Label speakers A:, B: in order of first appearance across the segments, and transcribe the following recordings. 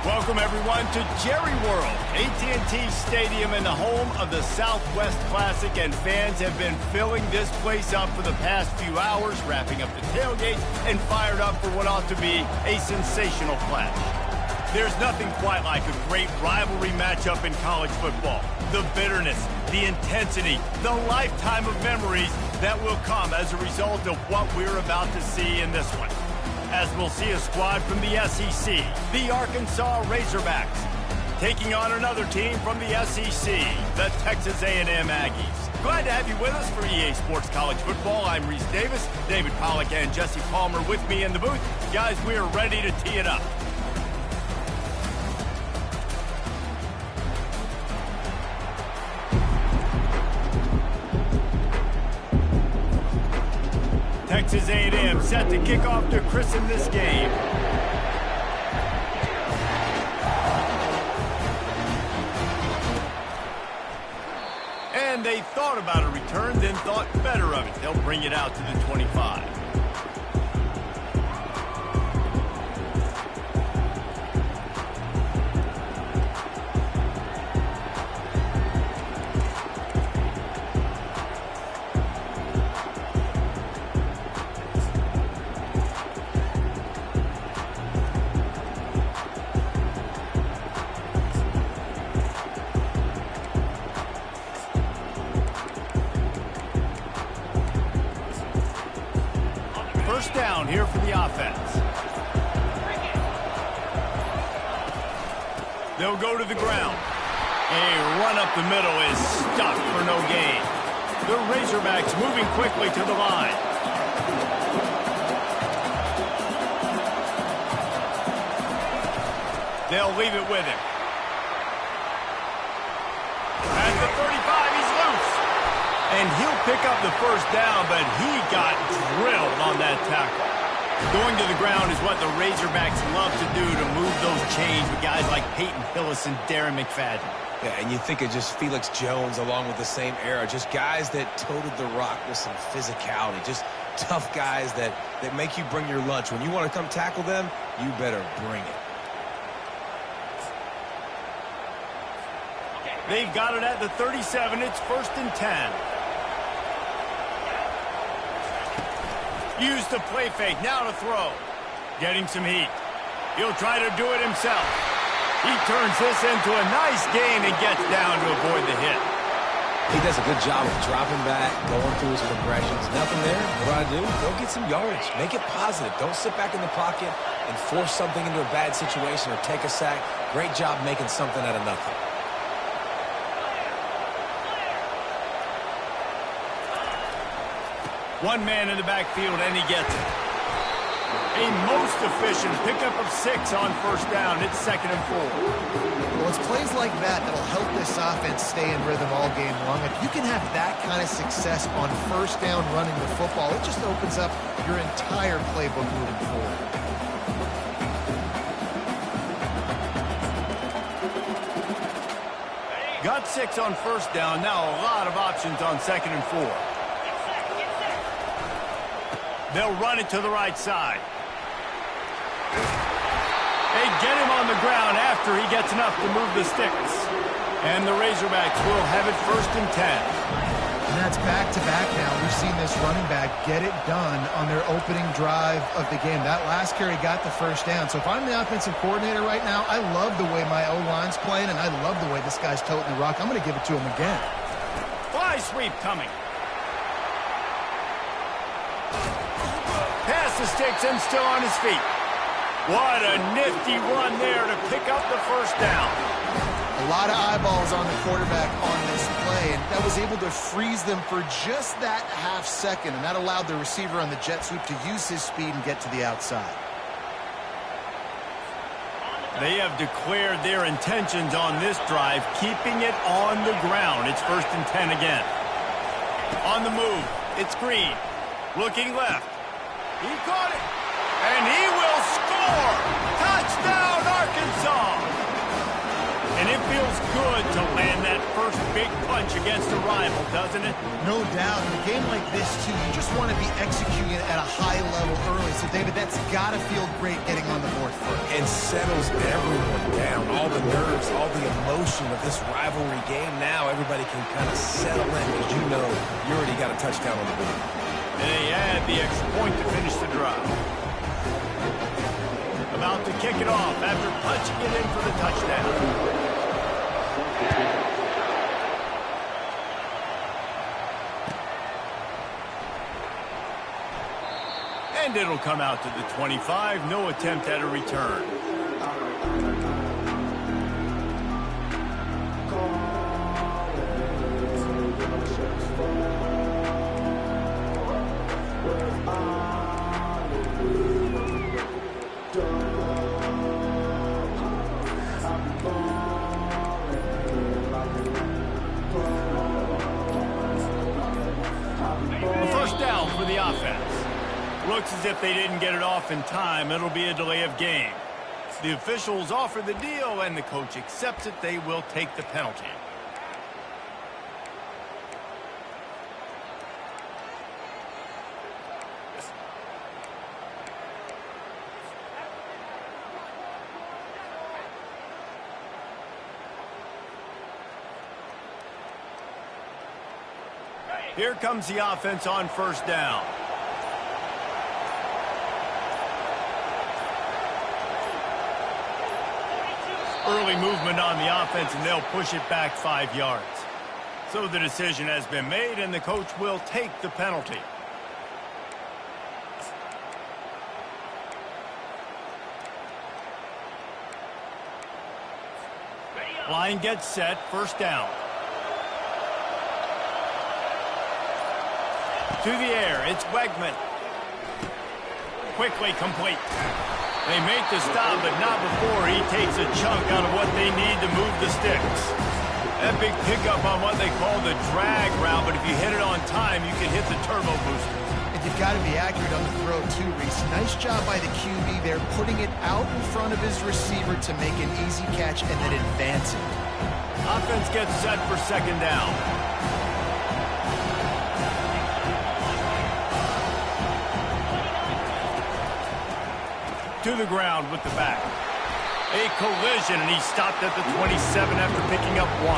A: Welcome, everyone, to Jerry World, AT&T Stadium and the home of the Southwest Classic, and fans have been filling this place up for the past few hours, wrapping up the tailgates and fired up for what ought to be a sensational clash. There's nothing quite like a great rivalry matchup in college football. The bitterness, the intensity, the lifetime of memories that will come as a result of what we're about to see in this one. As we'll see a squad from the SEC, the Arkansas Razorbacks, taking on another team from the SEC, the Texas A&M Aggies. Glad to have you with us for EA Sports College Football. I'm Reese Davis, David Pollack and Jesse Palmer with me in the booth. Guys, we are ready to tee it up. Texas A&M set to kick off to christen this game. And they thought about a return, then thought better of it. They'll bring it out to the 25. First down here for the offense. They'll go to the ground. A run up the middle is stuck for no gain. The Razorbacks moving quickly to the line. They'll leave it with him. At the 35, he's loose. And he'll pick up the first down, but he got drilled on that tackle. Going to the ground is what the Razorbacks love to do to move those chains with guys like Peyton Hillis and Darren McFadden.
B: Yeah, and you think of just Felix Jones along with the same era, just guys that toted the rock with some physicality, just tough guys that make you bring your lunch. When you want to come tackle them, you better bring it.
A: They've got it at the 37. It's 1st and 10. Use the play fake, now to throw. Getting some heat. He'll try to do it himself. He turns this into a nice gain and gets down to avoid the hit.
B: He does a good job of dropping back, going through his progressions. Nothing there. What do I do? Go get some yards. Make it positive. Don't sit back in the pocket and force something into a bad situation or take a sack. Great job making something out of nothing.
A: One man in the backfield, and he gets it. A most efficient pickup of 6 on first down. It's 2nd and 4.
C: Well, it's plays like that that'll help this offense stay in rhythm all game long. If you can have that kind of success on first down running the football, it just opens up your entire playbook moving forward.
A: Got 6 on first down. Now a lot of options on 2nd and 4. They'll run it to the right side. They get him on the ground after he gets enough to move the sticks. And the Razorbacks will have it 1st and 10.
C: And that's back-to-back now. We've seen this running back get it done on their opening drive of the game. That last carry got the first down. So if I'm the offensive coordinator right now, I love the way my O-line's playing, and I love the way this guy's toting the rock. I'm going to give it to him again.
A: Fly sweep coming. Past the sticks and still on his feet. What a nifty run there to pick up the first down.
C: A lot of eyeballs on the quarterback on this play, and that was able to freeze them for just that half second, and that allowed the receiver on the jet sweep to use his speed and get to the outside.
A: They have declared their intentions on this drive, keeping it on the ground. It's 1st and 10 again. On the move, it's Green. Looking left. He caught it, and he will score! Touchdown, Arkansas! And it feels good to land that first big punch against a rival, doesn't it?
C: No doubt. In a game like this, too, you just want to be executing at a high level early. So, David, that's got to feel great getting on the board first.
B: And and settles everyone down. All the nerves, all the emotion of this rivalry game. Now everybody can kind of settle in because you know you already got a touchdown on the board.
A: And they add the extra point to finish the drive. About to kick it off after punching it in for the touchdown. And it'll come out to the 25. No attempt at a return. A first down for the offense. Looks as if they didn't get it off in time. It'll be a delay of game. The officials offer the deal, and the coach accepts it. They will take the penalty. Here comes the offense on first down. Early movement on the offense, and they'll push it back 5 yards. So the decision has been made, and the coach will take the penalty. Line gets set, first down. To the air, it's Wegman. Quickly complete. They make the stop, but not before he takes a chunk out of what they need to move the sticks. That big pickup on what they call the drag route, but if you hit it on time, you can hit the turbo booster.
C: And you've got to be accurate on the throw, too, Reese. Nice job by the QB there, putting it out in front of his receiver to make an easy catch and then advance it.
A: Offense gets set for second down. To the ground with the back. A collision, and he stopped at the 27 after picking up 1.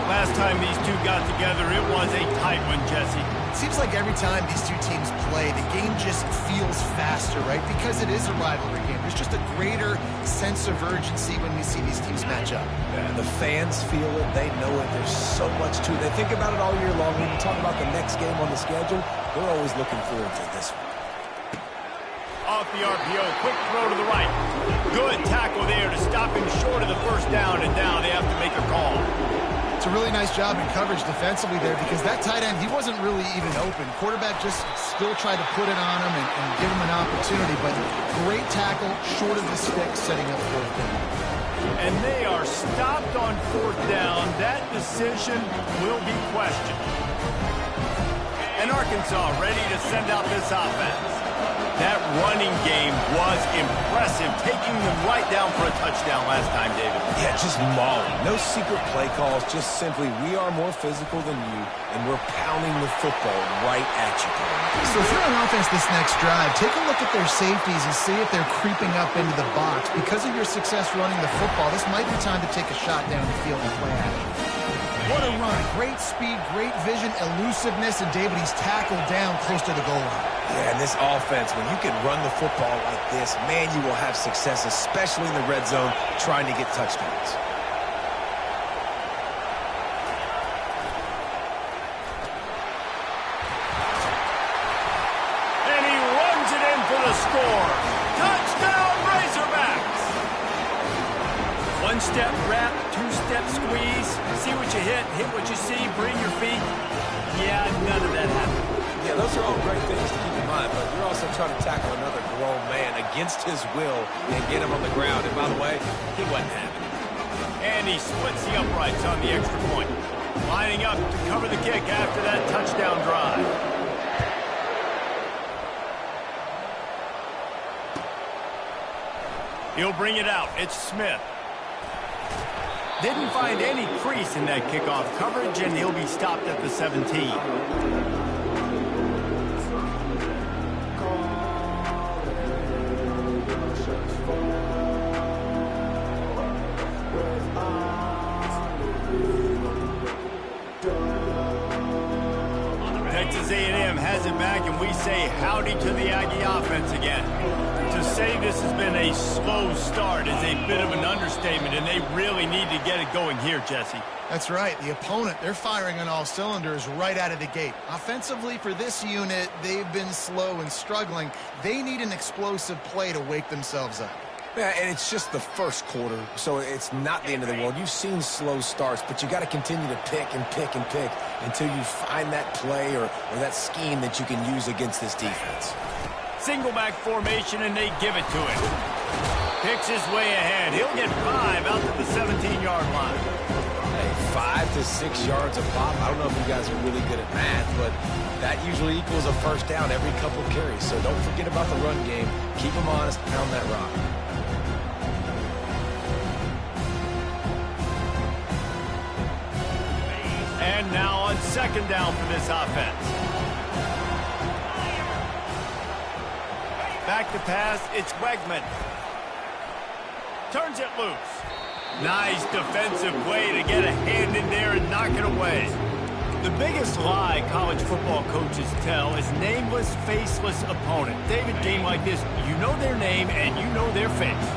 A: Last time these two got together, it was a tight one, Jesse.
C: It seems like every time these two teams play, the game just feels faster, right? Because it is a rivalry game. There's just a greater sense of urgency when we see these teams match up.
B: Yeah, the fans feel it. They know it. There's so much to it. They think about it all year long. When you talk about the next game on the schedule, they're always looking forward to this one.
A: Off the RPO, quick throw to the right. Good tackle there to stop him short of the first down, and now they have to make a call.
C: It's a really nice job in coverage defensively there because that tight end, he wasn't really even open. Quarterback just still tried to put it on him and give him an opportunity, but great tackle, short of the stick, setting up fourth down.
A: And they are stopped on fourth down. That decision will be questioned. And Arkansas ready to send out this offense. That running game was impressive, taking them right down for a touchdown last time, David.
B: Yeah, just mauling. No secret play calls, just simply we are more physical than you, and we're pounding the football right at you.
C: So if you're on offense this next drive, take a look at their safeties and see if they're creeping up into the box. Because of your success running the football, this might be time to take a shot down the field and play action. What a run. Great speed, great vision, elusiveness, and David, he's tackled down close to the goal line.
B: Yeah, and this offense, when you can run the football like this, man, you will have success, especially in the red zone, trying to get touchdowns.
A: And he runs it in for the score. Touchdown, Razorbacks! One-step wrap, two-step squeeze. See what you hit what you see, bring your feet. Yeah, none of that happened.
B: Yeah, those are all great things to keep in mind, but you're also trying to tackle another grown man against his will and get him on the ground. And by the way, he wasn't having it.
A: And he splits the uprights on the extra point. Lining up to cover the kick after that touchdown drive. He'll bring it out. It's Smith. Didn't find any crease in that kickoff coverage, and he'll be stopped at the 17. back, and we say howdy to the Aggie offense again. To say this has been a slow start is a bit of an understatement, and they really need to get it going here, Jesse.
C: That's right. The opponent, they're firing on all cylinders right out of the gate. Offensively, for this unit, they've been slow and struggling. They need an explosive play to wake themselves up.
B: Yeah, and it's just the first quarter, so it's not the end of the world. You've seen slow starts, but you got to continue to pick and pick and pick until you find that play or that scheme that you can use against this defense.
A: Single back formation, and they give it to him. Picks his way ahead. He'll get 5 out to the 17-yard line.
B: Hey, 5 to 6 yards a pop. I don't know if you guys are really good at math, but that usually equals a first down every couple carries. So don't forget about the run game. Keep them honest, pound that rock.
A: And now on second down for this offense. Back to pass, it's Wegman. Turns it loose. Nice defensive play to get a hand in there and knock it away. The biggest lie college football coaches tell is nameless, faceless opponent. David, game like this, you know their name and you know their face.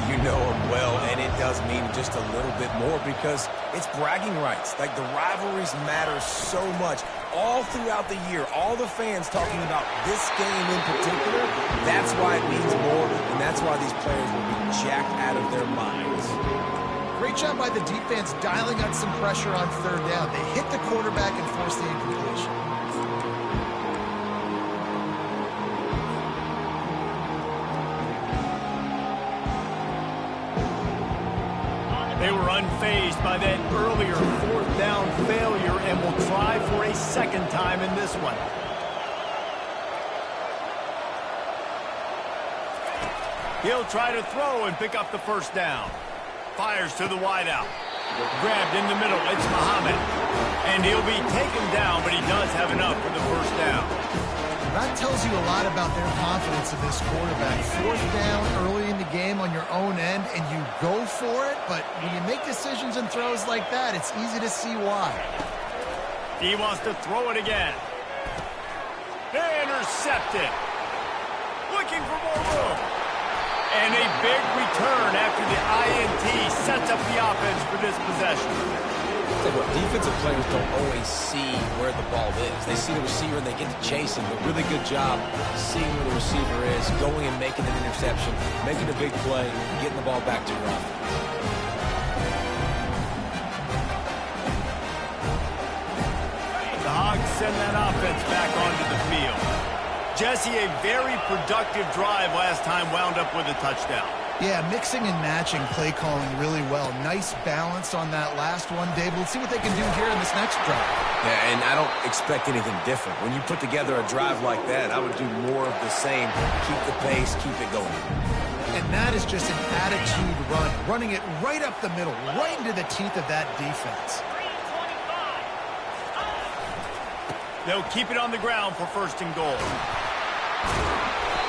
B: You know them well, and it does mean just a little bit more because it's bragging rights. Like, the rivalries matter so much all throughout the year. All the fans talking about this game in particular, that's why it means more, and that's why these players will be jacked out of their minds.
C: Great job by the defense dialing up some pressure on third down. They hit the quarterback and forced the incompletion.
A: They were unfazed by that earlier fourth down failure and will try for a second time in this one. He'll try to throw and pick up the first down. Fires to the wideout. Grabbed in the middle. It's Muhammad. And he'll be taken down, but he does have enough for the first down.
C: That tells you a lot about their confidence of this quarterback. Fourth down early in the game on your own end, and you go for it, but when you make decisions and throws like that, it's easy to see why.
A: He wants to throw it again. Intercepted. Looking for more room. And a big return after the INT sets up the offense for this possession.
B: Tell you what, defensive players don't always see where the ball is. They see the receiver and they get to chase him. A really good job seeing where the receiver is, going and making an interception, making a big play, getting the ball back to your offense.
A: The Hogs send that offense back onto the field. Jesse, a very productive drive last time wound up with a touchdown.
C: Yeah, mixing and matching play calling really well. Nice balance on that last one, Dave. Let's see what they can do here in this next drive.
B: Yeah, and I don't expect anything different. When you put together a drive like that, I would do more of the same. Keep the pace, keep it going.
C: And that is just an attitude run, running it right up the middle, right into the teeth of that defense.
A: They'll keep it on the ground for first and goal.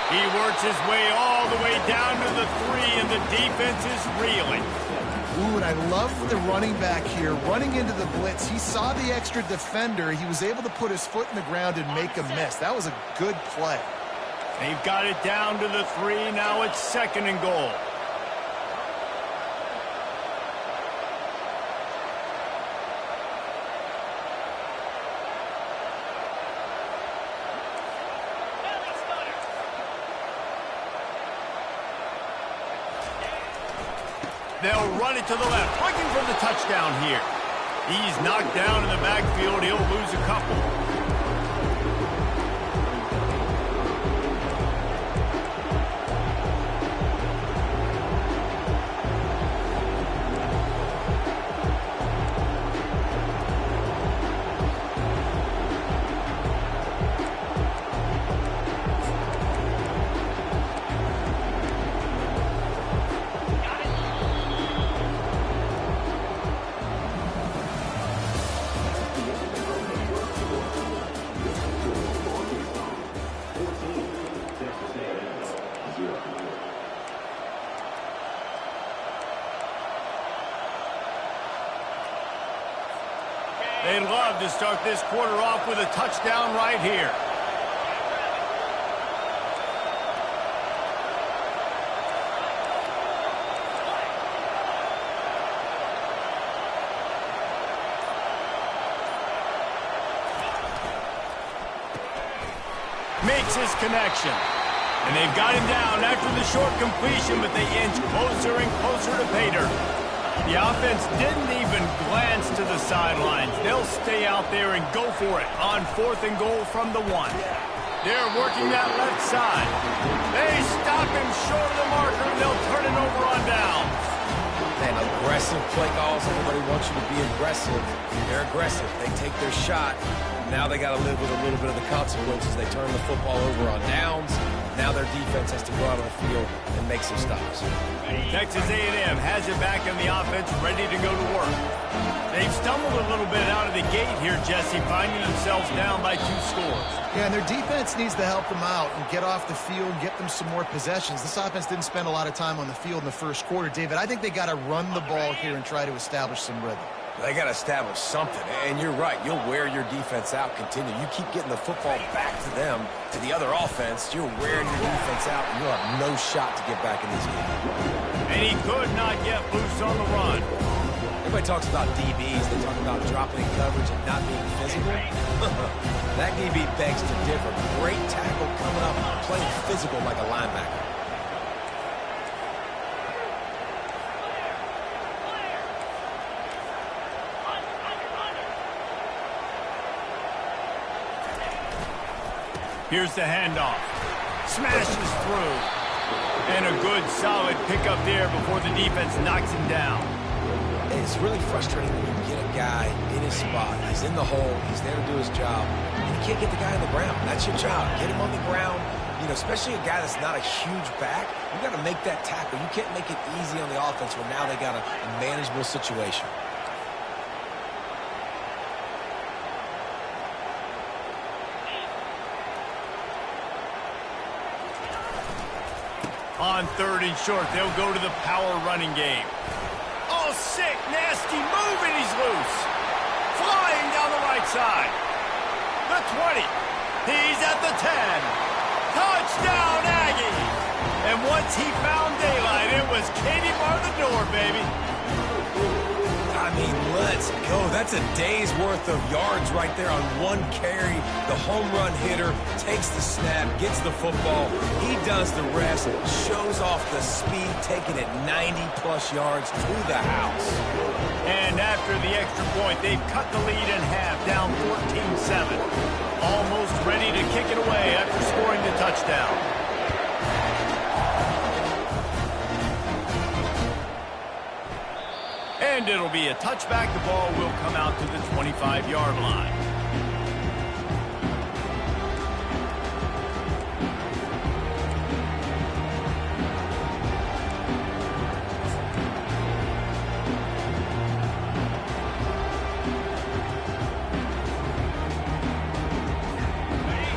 A: He works his way all the way down to the 3, and the defense is reeling.
C: Ooh, and I love the running back here, running into the blitz. He saw the extra defender. He was able to put his foot in the ground and make a miss. That was a good play.
A: They've got it down to the 3. Now it's second and goal. They'll run it to the left, looking for the touchdown here. He's knocked down in the backfield. He'll lose a couple. They'd love to start this quarter off with a touchdown right here. makes his connection. And they've got him down after the short completion, but they inch closer and closer to pay dirt. The offense didn't even glance to the sidelines. They'll stay out there and go for it on 4th and goal from the 1. They're working that left side. They stop him short of the marker, and they'll turn it over on downs.
B: Man, aggressive play calls. Everybody wants you to be aggressive. They're aggressive. They take their shot. Now they got to live with a little bit of the consequences. They turn the football over on downs. Now their defense has to go out on the field and make some stops.
A: Texas A&M has it back in the offense, ready to go to work. They've stumbled a little bit out of the gate here, Jesse, finding themselves down by 2 scores.
C: Yeah, and their defense needs to help them out and get off the field, get them some more possessions. This offense didn't spend a lot of time on the field in the first quarter. David, I think they got to run the ball here and try to establish some rhythm.
B: They got to establish something, and you're right. You'll wear your defense out, continue. You keep getting the football back to them, to the other offense, you're wearing your defense out, and you'll have no shot to get back in this game.
A: And he could not get loose on the run.
B: Everybody talks about DBs. They talk about dropping in coverage and not being physical. That DB begs to differ. Great tackle coming up, playing physical like a linebacker.
A: Here's the handoff. Smashes through. And a good, solid pickup there before the defense knocks him down.
B: It's really frustrating when you get a guy in his spot. He's in the hole. He's there to do his job. And you can't get the guy on the ground. That's your job. Get him on the ground. You know, especially a guy that's not a huge back. You got to make that tackle. You can't make it easy on the offense when now they got a manageable situation.
A: On 3rd and short, they'll go to the power running game. Oh, sick, nasty move, and he's loose. Flying down the right side. The 20. He's at the 10. Touchdown, Aggies. And once he found daylight, it was Katie bar the door, baby.
B: I mean, let's go. That's a day's worth of yards right there on one carry. The home run hitter takes the snap, gets the football. He does the rest, shows off the speed, taking it 90-plus yards to the house.
A: And after the extra point, they've cut the lead in half, down 14-7. Almost ready to kick it away after scoring the touchdown. And it'll be a touchback. The ball will come out to the 25-yard line.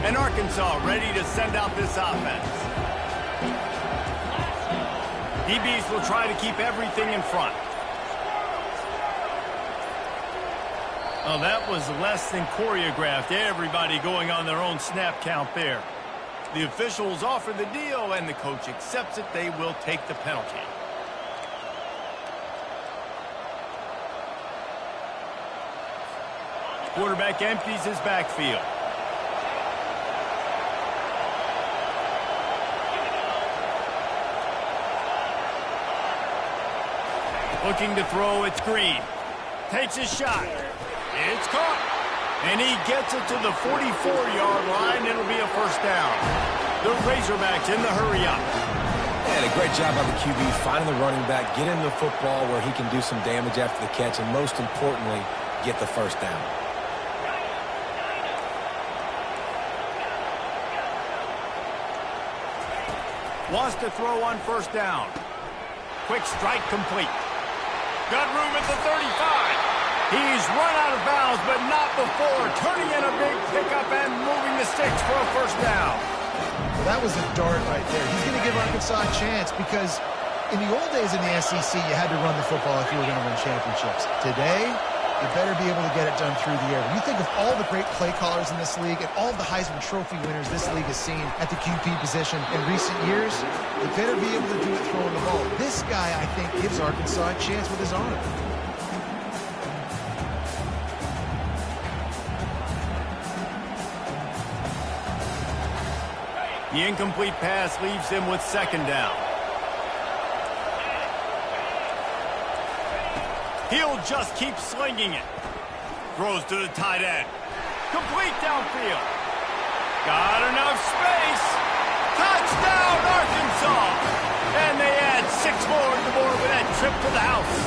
A: And Arkansas ready to send out this offense. DBs will try to keep everything in front. Oh, that was less than choreographed. Everybody going on their own snap count there. The officials offer the deal, and the coach accepts it. They will take the penalty. Quarterback empties his backfield. Looking to throw, it's Green. Takes a shot. It's caught. And he gets it to the 44-yard line. It'll be a first down. The Razorbacks in the hurry-up.
B: And a great job by the QB finding the running back, get him the football where he can do some damage after the catch, and most importantly, get the first down.
A: Wants to throw on first down. Quick strike complete. Got room at the 35. He's run out of bounds, but not before turning in a big pickup and moving the sticks for a first down.
C: Well, that was a dart right there. He's going to give Arkansas a chance because in the old days in the SEC, you had to run the football if you were going to win championships. Today, you better be able to get it done through the air. When you think of all the great play callers in this league and all the Heisman Trophy winners this league has seen at the QB position in recent years, you better be able to do it throwing the ball. This guy, I think, gives Arkansas a chance with his arm.
A: The incomplete pass leaves him with second down. He'll just keep slinging it. Throws to the tight end. Complete downfield. Got enough space. Touchdown, Arkansas. And they add 6 more to the board with that trip to the house.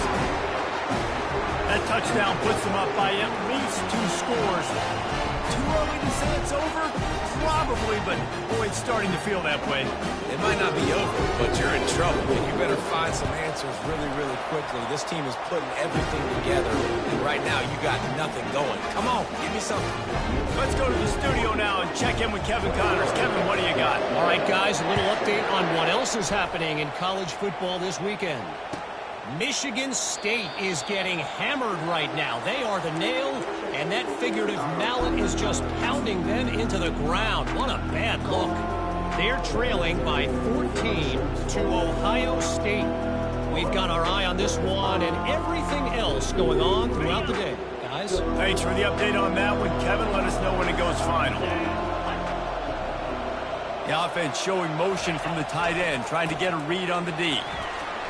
A: That touchdown puts them up by at least 2 scores. Too early to say it's over? Probably, but boy, it's starting to feel that way.
B: It might not be over, but you're in trouble. You better find some answers really, really quickly. This team is putting everything together, and right now you got nothing going. Come on, give me something.
A: Let's go to the studio now and check in with Kevin Connors. Kevin, what do you got?
D: All right, guys, a little update on what else is happening in college football this weekend. Michigan State is getting hammered right now. They are the nail, and that figurative mallet is just pounding them into the ground. What a bad look. They're trailing by 14 to Ohio State. We've got our eye on this one and everything else going on throughout the day. Guys?
A: Thanks for the update on that one, Kevin. Let us know when it goes final. The offense showing motion from the tight end, trying to get a read on the D.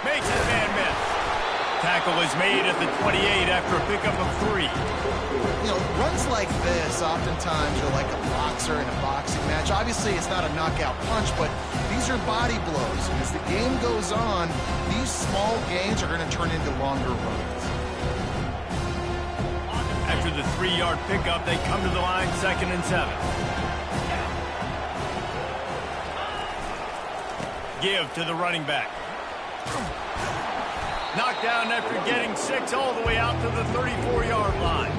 A: Makes his man miss. Tackle is made at the 28 after a pickup of 3.
C: You know, runs like this, oftentimes you're like a boxer in a boxing match. Obviously, it's not a knockout punch, but these are body blows. And as the game goes on, these small gains are going to turn into longer runs.
A: After the 3-yard pickup, they come to the line, 2nd and 7. Give to the running back. Knocked down after getting 6 all the way out to the 34-yard line.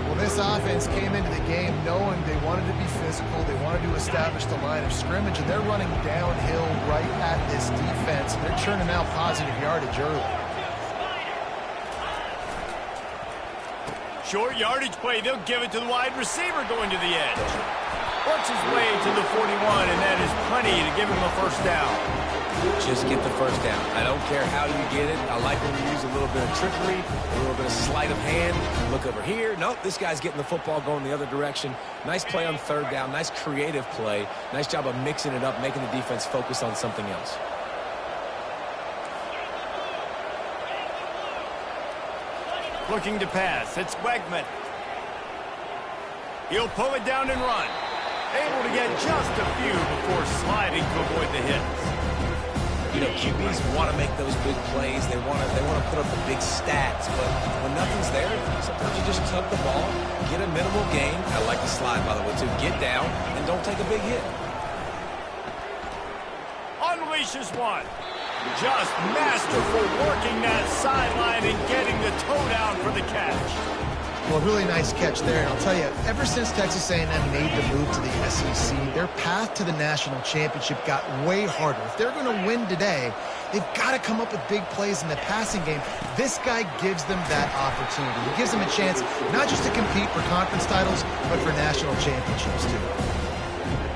C: Well, this offense came into the game knowing they wanted to be physical. They wanted to establish the line of scrimmage, and they're running downhill right at this defense. They're churning out positive yardage early.
A: Short yardage play. They'll give it to the wide receiver going to the edge. Works his way to the 41, and that is plenty to give him a first down.
B: Just get the first down. I don't care how you get it. I like when you use a little bit of trickery, a little bit of sleight of hand. Look over here. Nope, this guy's getting the football going the other direction. Nice play on 3rd down. Nice creative play. Nice job of mixing it up, making the defense focus on something else.
A: Looking to pass. It's Wegman. He'll pull it down and run. Able to get just a few before sliding to avoid the hits.
B: You know, QBs want to make those big plays. They want to put up the big stats. But when nothing's there, sometimes you just tuck the ball, get a minimal gain. I like the slide, by the way, too. Get down and don't take a big hit.
A: Unleashes one. Just masterful working that sideline and getting the toe down for the catch.
C: Well, really nice catch there. And I'll tell you, ever since Texas A&M made the move to the SEC, their path to the national championship got way harder. If they're going to win today, they've got to come up with big plays in the passing game. This guy gives them that opportunity. He gives them a chance not just to compete for conference titles, but for national championships, too.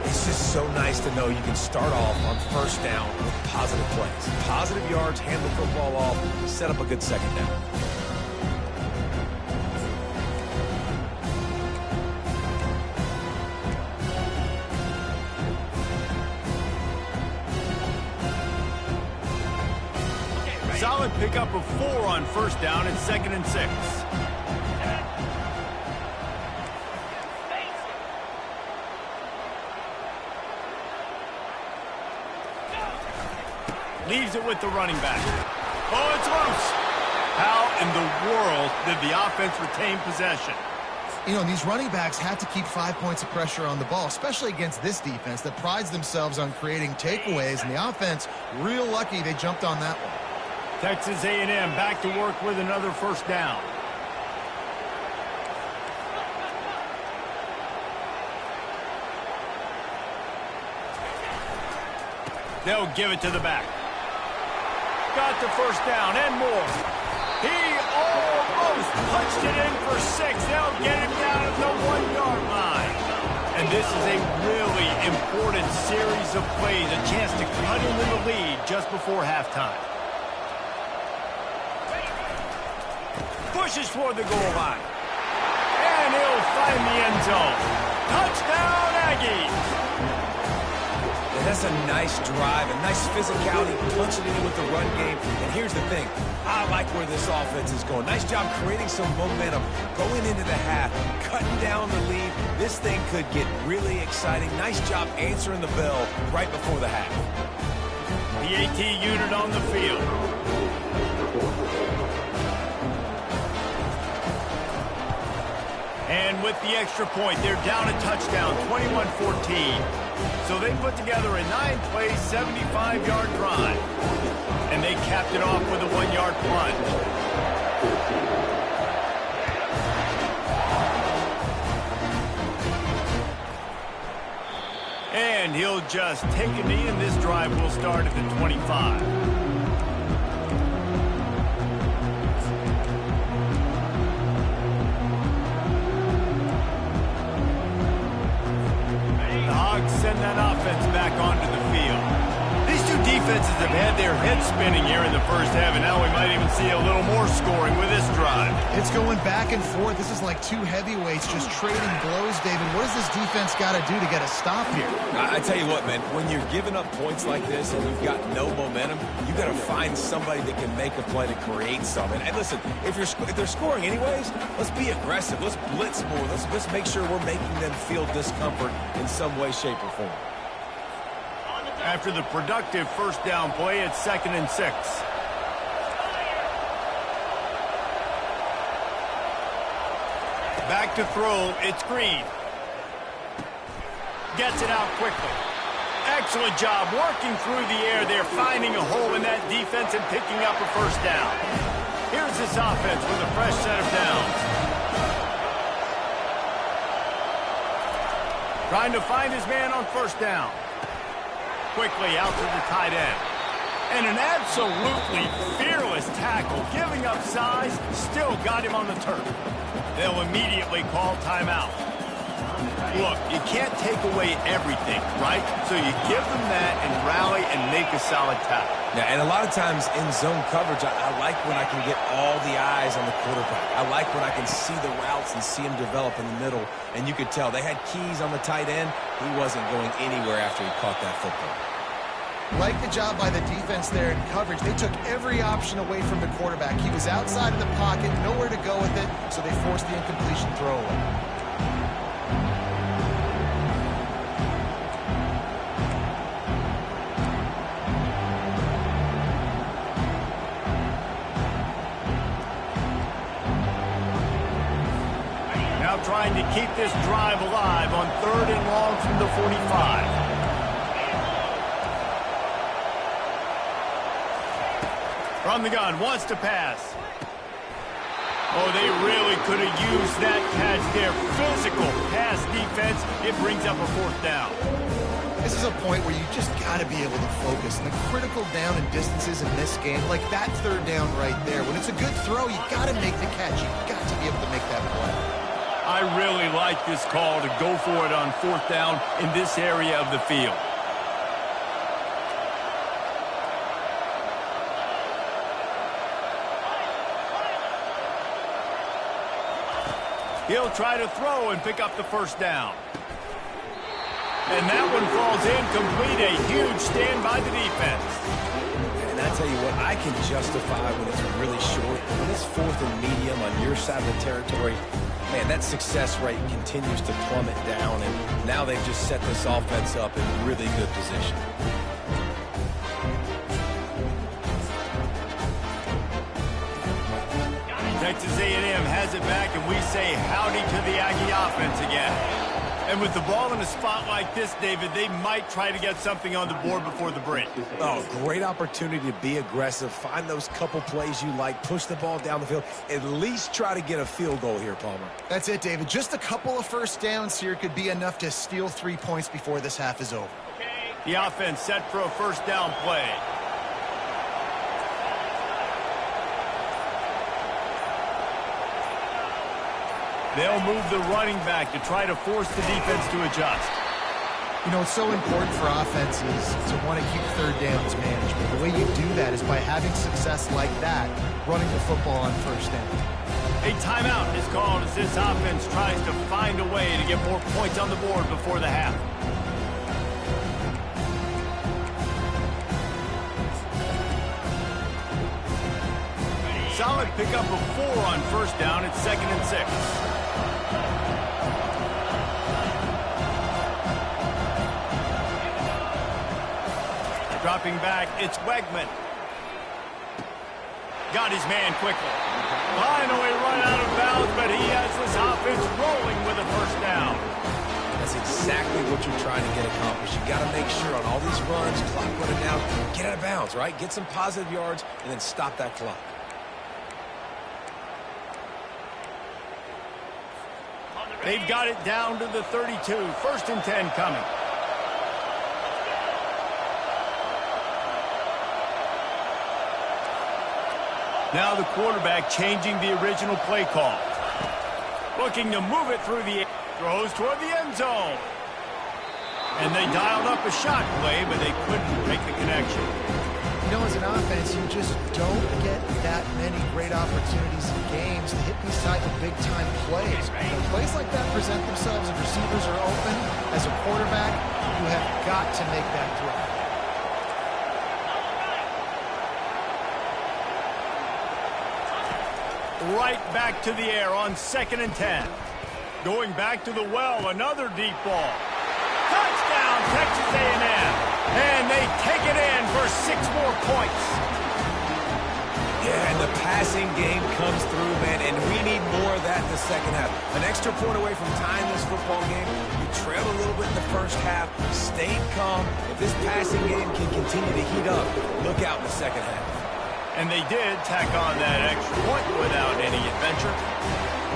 B: It's just so nice to know you can start off on 1st down with positive plays. Positive yards, hand the football off, set up a good 2nd down.
A: Solid pickup of 4 on 1st down and 2nd and 6. Leaves it with the running back. Oh, it's loose. How in the world did the offense retain possession?
C: You know, these running backs have to keep 5 points of pressure on the ball, especially against this defense that prides themselves on creating takeaways. And the offense, real lucky they jumped on that one.
A: Texas A&M back to work with another 1st down. They'll give it to the back. Got the 1st down and more. He almost punched it in for 6. They'll get him down at the 1-yard line. And this is a really important series of plays, a chance to cut into the lead just before halftime. Pushes toward the goal line. And he'll find the end zone. Touchdown, Aggies!
B: That's a nice drive, a nice physicality, punching it in with the run game. And here's the thing, I like where this offense is going. Nice job creating some momentum, going into the half, cutting down the lead. This thing could get really exciting. Nice job answering the bell right before the half.
A: The AT unit on the field. And with the extra point, they're down a touchdown, 21-14. So they put together a 9-play, 75-yard drive. And they capped it off with a 1-yard plunge. And he'll just take a knee, and this drive will start at the 25. Send that offense back onto the field. These two defenses have had their heads spinning here in the first half, and now we might even see a little more scoring with this drive.
C: It's going back and forth. This is like two heavyweights just trading blows, David. What does this defense got to do to get a stop here?
B: I tell you what, man, when you're giving up points like this and you've got no momentum, you got to find somebody that can make a play to create something. And listen, if they're scoring anyways, let's be aggressive. Let's blitz more. Let's make sure we're making them feel discomfort in some way, shape, or form.
A: After the productive first down play, it's 2nd and 6. Back to throw, it's Green. Gets it out quickly. Excellent job working through the air. They're finding a hole in that defense and picking up a first down. Here's this offense with a fresh set of downs. Trying to find his man on first down. Quickly out to the tight end. And an absolutely fearless tackle, giving up size, still got him on the turf. They'll immediately call timeout. Look, you can't take away everything, right? So you give them that and rally and make a solid tackle.
B: Yeah, and a lot of times in zone coverage, I like when I can get all the eyes on the quarterback. I like when I can see the routes and see him develop in the middle. And you could tell they had keys on the tight end. He wasn't going anywhere after he caught that football.
C: Like the job by the defense there in coverage. They took every option away from the quarterback. He was outside of the pocket, nowhere to go with it, so they forced the incompletion throwaway.
A: Trying to keep this drive alive on 3rd and long from the 45. From the gun, wants to pass. Oh, they really could have used that catch there. Physical pass defense. It brings up a 4th down.
C: This is a point where you just got to be able to focus. And the critical down and distances in this game, like that 3rd down right there. When it's a good throw, you got to make the catch. You got to be able to make that play.
A: I really like this call to go for it on 4th down in this area of the field. He'll try to throw and pick up the first down. And that one falls incomplete. A huge stand by the defense.
B: And I tell you what, I can justify when it's really short. When it's 4th and medium on your side of the territory, man, that success rate continues to plummet down, and now they've just set this offense up in really good position.
A: Texas A&M has it back, and we say howdy to the Aggie offense again. And with the ball in a spot like this, David, they might try to get something on the board before the break.
B: Oh, great opportunity to be aggressive, find those couple plays you like, push the ball down the field, at least try to get a field goal here, Palmer.
C: That's it, David. Just a couple of first downs here could be enough to steal 3 points before this half is over.
A: The offense set for a first down play. They'll move the running back to try to force the defense to adjust.
C: You know, it's so important for offenses to want to keep 3rd downs management. The way you do that is by having success like that, running the football on first down.
A: A timeout is called as this offense tries to find a way to get more points on the board before the half. solid pickup of 4 on first down. It's 2nd and 6. Dropping back, it's Wegman. Got his man quickly. Finally run out of bounds, but he has this offense rolling with a first down.
B: That's exactly what you're trying to get accomplished. You got to make sure on all these runs, clock running down, get out of bounds, right? Get some positive yards, and then stop that clock.
A: They've got it down to the 32. 1st and 10 coming. Now the quarterback changing the original play call. Looking to move it through the air. Throws toward the end zone. And they dialed up a shot play, but they couldn't make the connection.
C: You know, as an offense, you just don't get that many great opportunities in games to hit these type of big-time plays. When plays like that present themselves and receivers are open, as a quarterback, you have got to make that throw.
A: Right back to the air on 2nd and 10. Going back to the well, another deep ball. Touchdown, Texas A&M. And they take it in for 6 more points.
B: Yeah, and the passing game comes through, man, and we need more of that in the second half. An extra point away from tying this football game. You trailed a little bit in the first half, stayed calm. If this passing game can continue to heat up, look out in the second half.
A: And they did tack on that extra point without any adventure.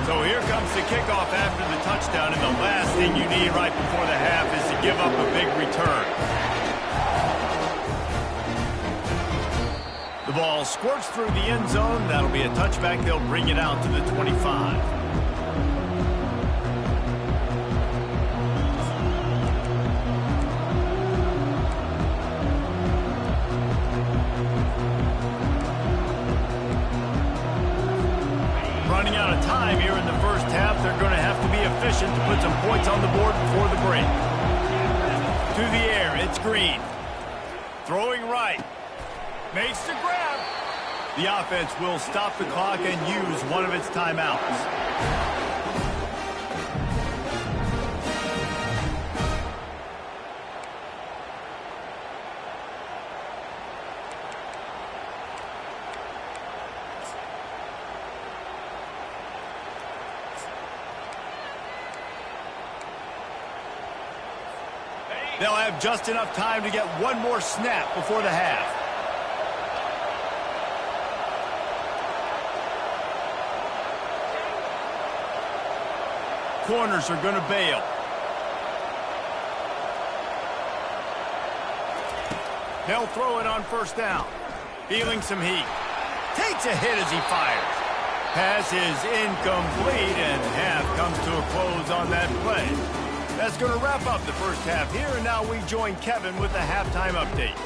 A: So here comes the kickoff after the touchdown, and the last thing you need right before the half is to give up a big return. The ball squirts through the end zone. That'll be a touchback. They'll bring it out to the 25. Running out of time here in the first half. They're going to have to be efficient to put some points on the board before the break. To the air, it's Green. Throwing right. Makes the grab. The offense will stop the clock and use one of its timeouts. They'll have just enough time to get one more snap before the half. Corners are going to bail. They'll throw it on first down. Feeling some heat. Takes a hit as he fires. Pass is incomplete, and half comes to a close on that play. That's going to wrap up the first half here, and now we join Kevin with the halftime update.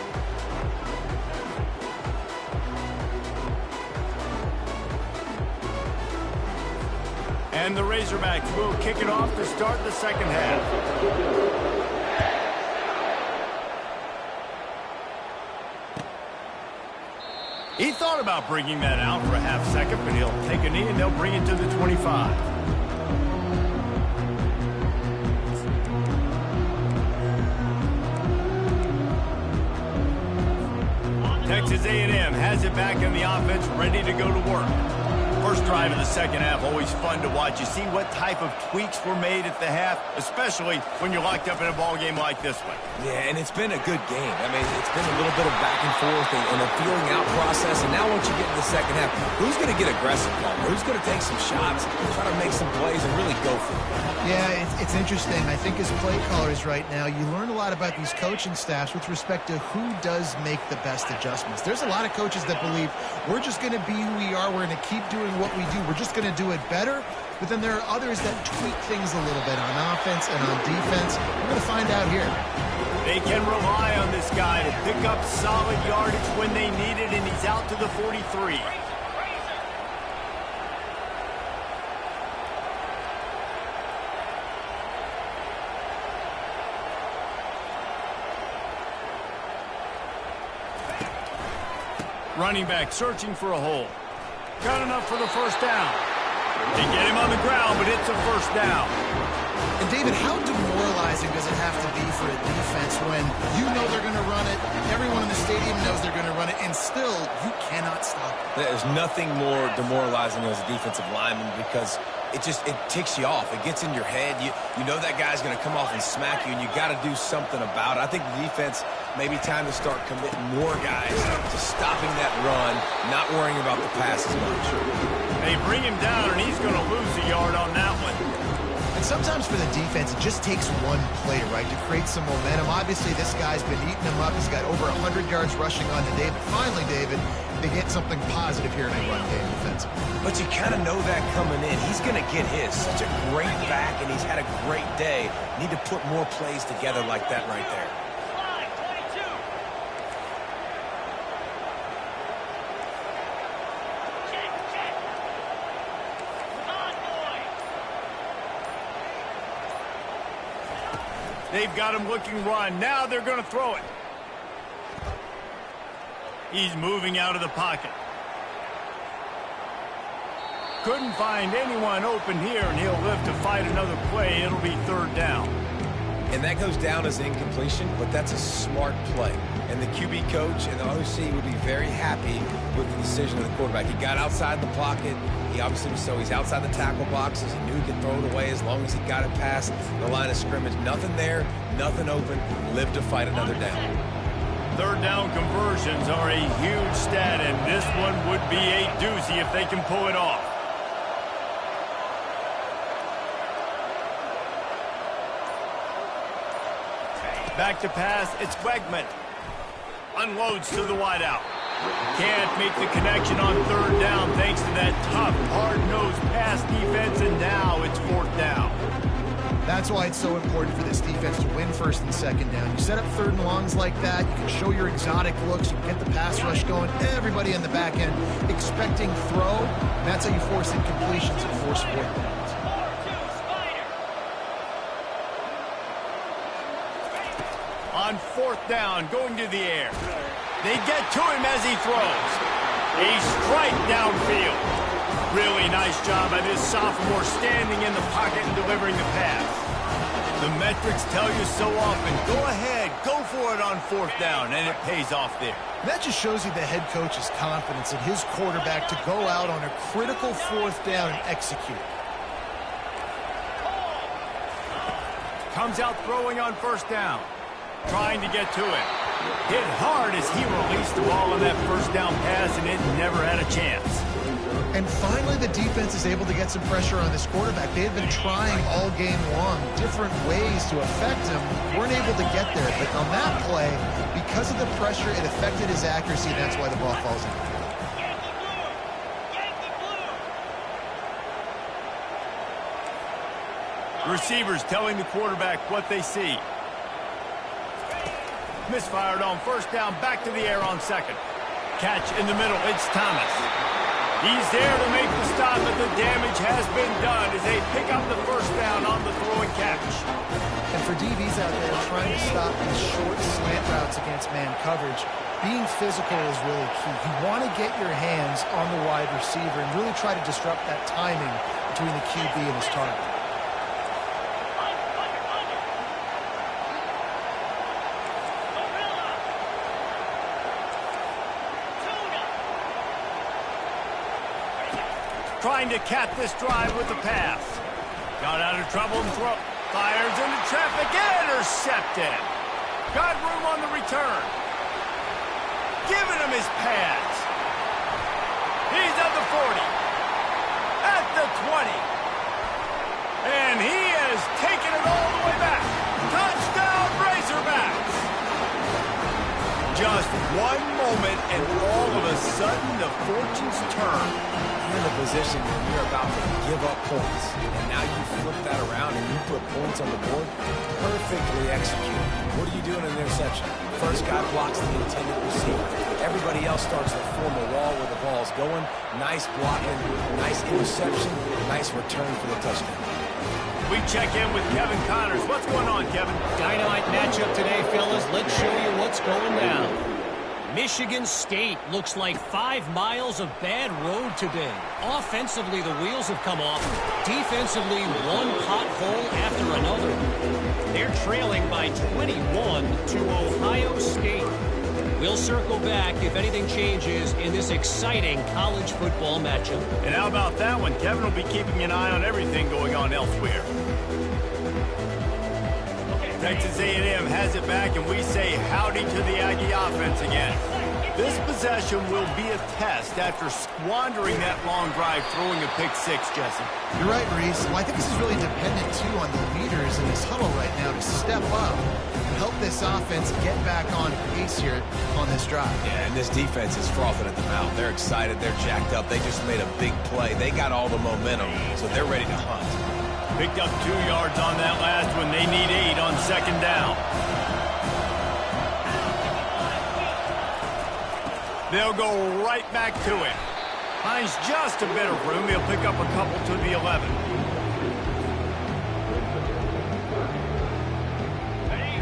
A: And the Razorbacks will kick it off to start the second half. He thought about bringing that out for a half second, but he'll take a knee and they'll bring it to the 25. Texas A&M has it back in the offense, ready to go to work. First drive of the second half, always fun to watch. You see what type of tweaks were made at the half, especially when you're locked up in a ball game like this one.
B: Yeah, and it's been a good game. I mean, it's been a little bit of back and forth and a feeling out process. And now once you get in the second half, who's going to get aggressive, Paul? Who's going to take some shots, try to make some plays, and really go for it?
C: Yeah, it's interesting. I think as play callers right now, you learn a lot about these coaching staffs with respect to who does make the best adjustments. There's a lot of coaches that believe we're just going to be who we are. We're going to keep doing what we do. We're just going to do it better. But then there are others that tweak things a little bit on offense and on defense. We're going to find out here.
A: They can rely on this guy to pick up solid yardage when they need it, and he's out to the 43. Running back searching for a hole. Got enough for the first down. They get him on the ground, but it's a first down.
C: And David, how demoralizing does it have to be for a defense when you know they're going to run it, everyone in the stadium knows they're going to run it, and still you cannot stop it?
B: There's nothing more demoralizing as a defensive lineman because it ticks you off. It gets in your head. You know that guy's going to come off and smack you, and you got to do something about it. I think the defense maybe time to start committing more guys to stopping that run, not worrying about the pass as much.
A: They bring him down, and he's going to lose a yard on that one.
C: And sometimes for the defense, it just takes one play, right, to create some momentum. Obviously, this guy's been eating them up. He's got over 100 yards rushing on today. But finally, David, they get something positive here in a run game defensively.
B: But you kind of know that coming in. He's going to get his. Such a great back, and he's had a great day. Need to put more plays together like that right there.
A: They've got him looking run. Now they're going to throw it. He's moving out of the pocket. Couldn't find anyone open here, and he'll live to fight another play. It'll be third down.
B: And that goes down as incompletion, but that's a smart play. And the QB coach and the OC would be very happy with the decision of the quarterback. He got outside the pocket. He obviously was so he's outside the tackle boxes. He knew he could throw it away as long as he got it past the line of scrimmage. Nothing there, nothing open. Live to fight another down.
A: Third down conversions are a huge stat, and this one would be a doozy if they can pull it off. Back to pass, it's Wegman. Unloads to the wideout. Can't make the connection on third down thanks to that tough, hard-nosed pass defense, and now it's fourth down.
C: That's why it's so important for this defense to win first and second down. You set up third and longs like that, you can show your exotic looks, you can get the pass rush going, everybody in the back end expecting throw, and that's how you force incompletions and force fourth downs.
A: On fourth down, going to the air. They get to him as he throws. A strike downfield. Really nice job by this sophomore standing in the pocket and delivering the pass. The metrics tell you so often, go ahead, go for it on fourth down, and it pays off there.
C: And that just shows you the head coach's confidence in his quarterback to go out on a critical fourth down and execute.
A: Comes out throwing on first down. Trying to get to it. Hit hard as he released the ball on that first down pass, and it never had a chance.
C: And finally, the defense is able to get some pressure on this quarterback. They had been trying all game long different ways to affect him. Weren't able to get there. But on that play, because of the pressure, it affected his accuracy, and that's why the ball falls in.
A: Receivers telling the quarterback what they see. Misfired on first down, back to the air on second. Catch in the middle, it's Thomas. He's there to make the stop, but the damage has been done as they pick up the first down on the throw and catch.
C: And for DBs out there trying to stop these short slant routes against man coverage, being physical is really key. You want to get your hands on the wide receiver and really try to disrupt that timing between the QB and his target.
A: Trying to cap this drive with the pass. Got out of trouble and throw. Fires into traffic. Intercepted. Got room on the return. Giving him his pass. He's at the 40. At the 20. And he has taken it all the way back. Touchdown, Razorbacks. Just one moment, and all of a sudden, the fortunes turn.
B: You're in a position where you're about to give up points, and now you flip that around and you put points on the board. Perfectly executed. What do you do in an interception? First guy blocks the intended receiver. Everybody else starts to form a wall where the ball's going. Nice blocking, nice interception, nice return for the touchdown.
A: We check in with Kevin Connors. What's going on, Kevin?
D: Dynamite matchup today, fellas. Let's show you what's going down. Michigan State looks like 5 miles of bad road today. Offensively, the wheels have come off. Defensively, one pothole after another. They're trailing by 21 to Ohio State. We'll circle back if anything changes in this exciting college football matchup.
A: And how about that one? Kevin will be keeping an eye on everything going on elsewhere. Texas A&M has it back, and we say howdy to the Aggie offense again. This possession will be a test after squandering that long drive, throwing a pick six, Jesse.
C: You're right, Reese. Well, I think this is really dependent, too, on the leaders in this huddle right now to step up and help this offense get back on pace here on this drive.
B: Yeah, and this defense is frothing at the mouth. They're excited. They're jacked up. They just made a big play. They got all the momentum, so they're ready to hunt.
A: Picked up 2 yards on that last one. They need 8 on second down. They'll go right back to it. Finds just a bit of room. He'll pick up a couple to the 11.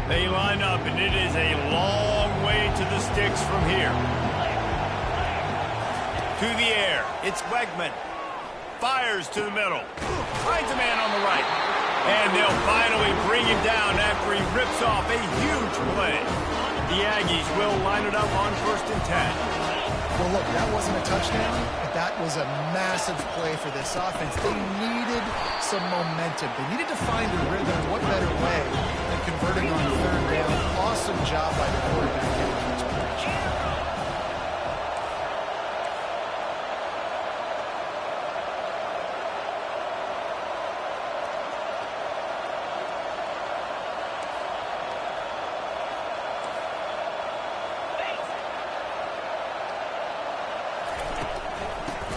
A: They line up, and it is a long way to the sticks from here. To the air. It's Wegman. Fires to the middle. Finds a man on the right. And they'll finally bring him down after he rips off a huge play. The Aggies will line it up on 1st and 10.
C: Well, look, that wasn't a touchdown, but that was a massive play for this offense. They needed some momentum. They needed to find a rhythm. What better way than converting on 3rd down? Awesome job by the quarterback in this position.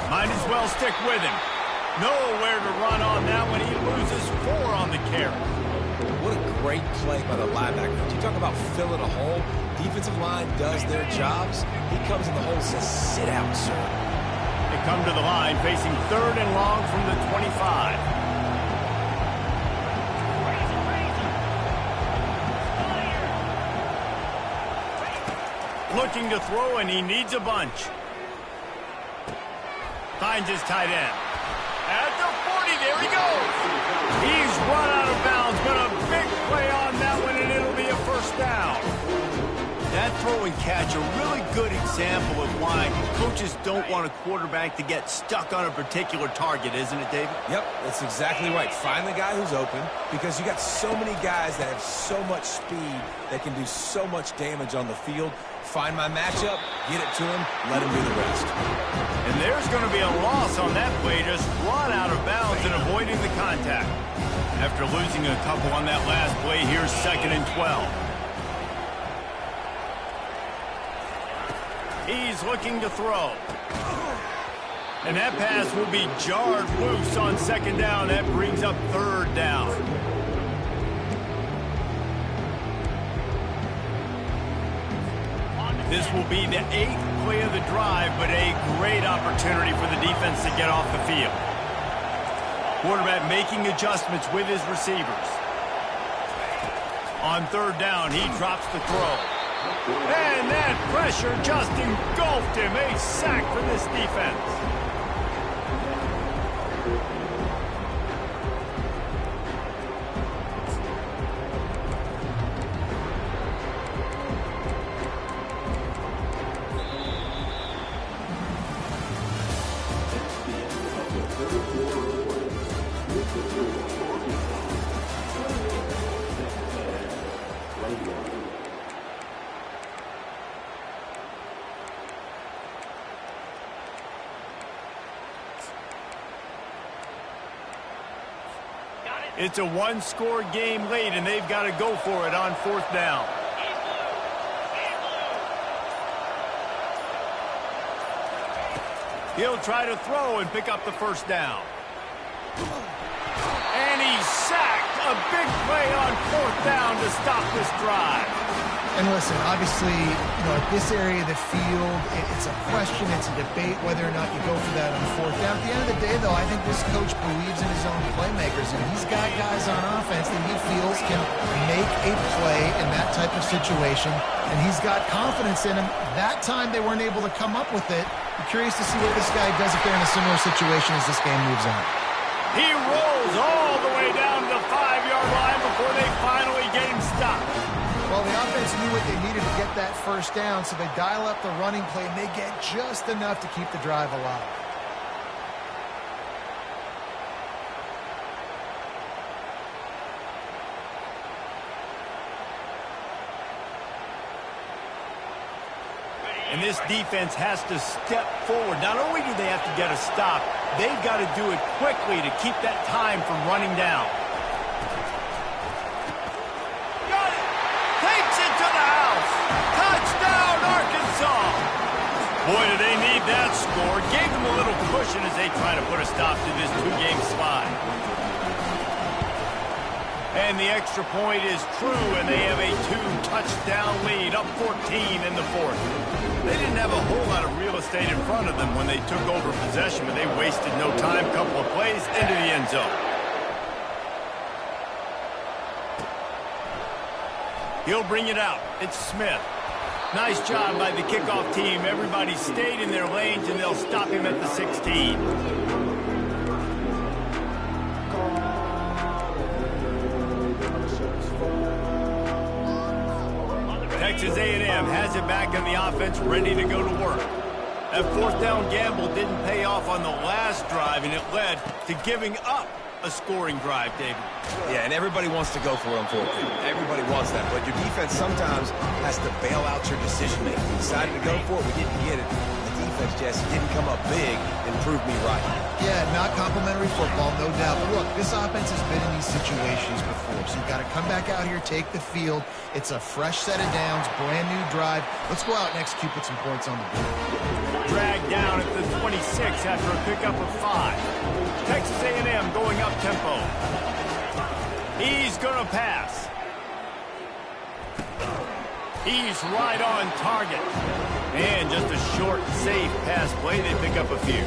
A: Might as well stick with him. Nowhere to run on that one. He loses 4 on the carry.
B: What a great play by the linebacker. You talk about filling a hole. Defensive line does their jobs. He comes in the hole and says, sit out, sir.
A: They come to the line facing 3rd and long from the 25. Looking to throw, and he needs a bunch. Finds his tight end. At the 40, there he goes. He's run out of bounds, but a big play on that one, and it'll be a 1st down. That throw and catch, a really good example of why coaches don't want a quarterback to get stuck on a particular target, isn't it, David?
B: Yep, that's exactly right. Find the guy who's open, because you got so many guys that have so much speed that can do so much damage on the field. Find my matchup, get it to him, let him do the rest.
A: And there's going to be a loss on that play, just run out of bounds and avoiding the contact. After losing a couple on that last play, here's 2nd and 12. He's looking to throw. And that pass will be jarred loose on 2nd down. That brings up 3rd down. This will be the 8th play of the drive, but a great opportunity for the defense to get off the field. Quarterback making adjustments with his receivers. On 3rd down, he drops the throw. And that pressure just engulfed him. A sack for this defense. It's a 1-score game late, and they've got to go for it on 4th down. He'll try to throw and pick up the 1st down. And he's sacked. A big play on 4th down to stop this drive.
C: And listen, obviously, at this area of the field, it's a question, it's a debate whether or not you go for that on fourth down. At the end of the day, though, I think this coach believes in his own playmakers, and he's got guys on offense that he feels can make a play in that type of situation, and he's got confidence in him. That time they weren't able to come up with it. I'm curious to see what this guy does if they're in a similar situation as this game moves on.
A: He rolls all the way down to the 5-yard line before they finally get him stopped.
C: Well, the offense knew what they needed to get that first down, so they dial up the running play, and they get just enough to keep the drive alive.
A: And this defense has to step forward. Not only do they have to get a stop, they've got to do it quickly to keep that time from running down. Got it! Takes it to the house! Touchdown, Arkansas! Boy, do they need that score. Gave them a little cushion as they try to put a stop to this two-game slide. And the extra point is true, and they have a 2-touchdown lead, up 14 in the fourth. They didn't have a whole lot of real estate in front of them when they took over possession, but they wasted no time. Couple of plays into the end zone. He'll bring it out. It's Smith. Nice job by the kickoff team. Everybody stayed in their lanes, and they'll stop him at the 16. Texas A&M has it back on the offense, ready to go to work. That fourth down gamble didn't pay off on the last drive, and it led to giving up a scoring drive, David.
B: Yeah, and everybody wants to go for it on fourth down. Everybody wants that, but your defense sometimes has to bail out your decision-making. We decided to go for it, we didn't get it. The defense, Jesse, didn't come up big and prove me right.
C: Yeah, not complimentary football, no doubt. But look, this offense has been in these situations before, so you've got to come back out here, take the field. It's a fresh set of downs, brand new drive. Let's go out and execute, put some points on the board.
A: Dragged down at the 26 after a pickup of 5. Texas A&M going up tempo. He's going to pass. He's right on target. And just a short, safe pass play. They pick up a few.